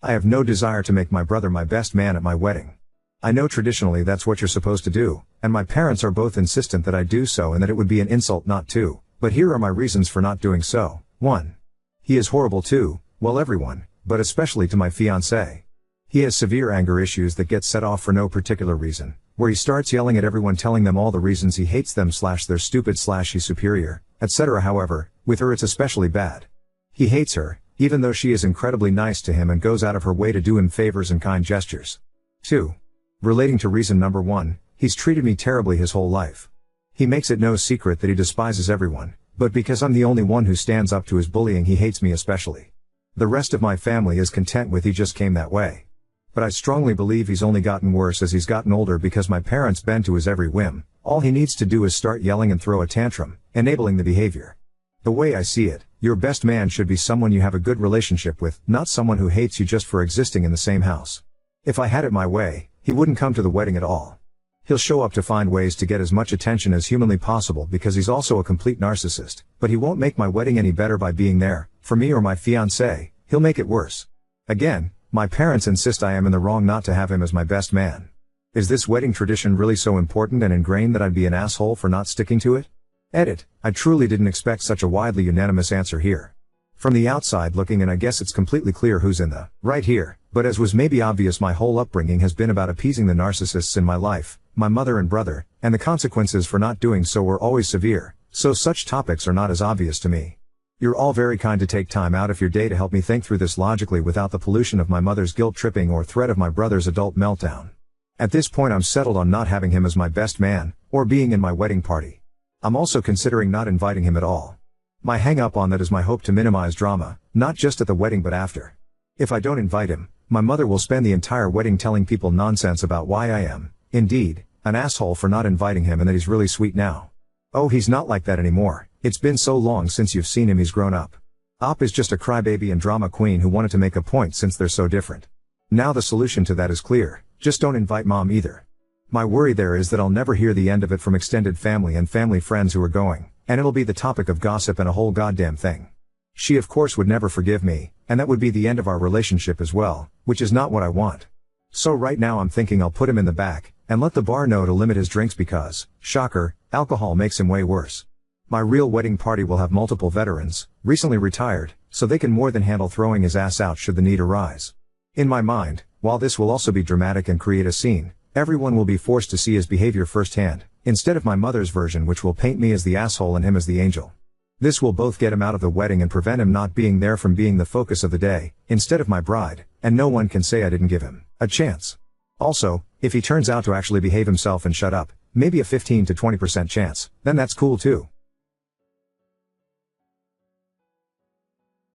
I have no desire to make my brother my best man at my wedding. I know traditionally that's what you're supposed to do, and my parents are both insistent that I do so and that it would be an insult not to, but here are my reasons for not doing so. 1. He is horrible to, well, everyone, but especially to my fiancée. He has severe anger issues that get set off for no particular reason, where he starts yelling at everyone, telling them all the reasons he hates them / they're stupid / he's superior, etc. However, with her it's especially bad. He hates her, even though she is incredibly nice to him and goes out of her way to do him favors and kind gestures. 2. Relating to reason number 1, he's treated me terribly his whole life. He makes it no secret that he despises everyone, but because I'm the only one who stands up to his bullying, he hates me especially. The rest of my family is content with he just came that way. But I strongly believe he's only gotten worse as he's gotten older because my parents bend to his every whim. All he needs to do is start yelling and throw a tantrum, enabling the behavior. The way I see it, your best man should be someone you have a good relationship with, not someone who hates you just for existing in the same house. If I had it my way, he wouldn't come to the wedding at all. He'll show up to find ways to get as much attention as humanly possible because he's also a complete narcissist, but he won't make my wedding any better by being there, for me or my fiancée. He'll make it worse. Again, my parents insist I am in the wrong not to have him as my best man. Is this wedding tradition really so important and ingrained that I'd be an asshole for not sticking to it? Edit. I truly didn't expect such a widely unanimous answer here. From the outside looking in, I guess it's completely clear who's in the right here, but as was maybe obvious, my whole upbringing has been about appeasing the narcissists in my life, my mother and brother, and the consequences for not doing so were always severe, so such topics are not as obvious to me. You're all very kind to take time out of your day to help me think through this logically without the pollution of my mother's guilt tripping or threat of my brother's adult meltdown. At this point I'm settled on not having him as my best man, or being in my wedding party. I'm also considering not inviting him at all. My hang up on that is my hope to minimize drama, not just at the wedding but after. If I don't invite him, my mother will spend the entire wedding telling people nonsense about why I am, indeed, an asshole for not inviting him and that he's really sweet now. Oh, he's not like that anymore. It's been so long since you've seen him, he's grown up. Op is just a crybaby and drama queen who wanted to make a point since they're so different. Now the solution to that is clear, just don't invite mom either. My worry there is that I'll never hear the end of it from extended family and family friends who are going, and it'll be the topic of gossip and a whole goddamn thing. She of course would never forgive me, and that would be the end of our relationship as well, which is not what I want. So right now I'm thinking I'll put him in the back, and let the bar know to limit his drinks because, shocker, alcohol makes him way worse. My real wedding party will have multiple veterans, recently retired, so they can more than handle throwing his ass out should the need arise. In my mind, while this will also be dramatic and create a scene, everyone will be forced to see his behavior firsthand, instead of my mother's version which will paint me as the asshole and him as the angel. This will both get him out of the wedding and prevent him not being there from being the focus of the day, instead of my bride, and no one can say I didn't give him a chance. Also, if he turns out to actually behave himself and shut up, maybe a 15 to 20% chance, then that's cool too.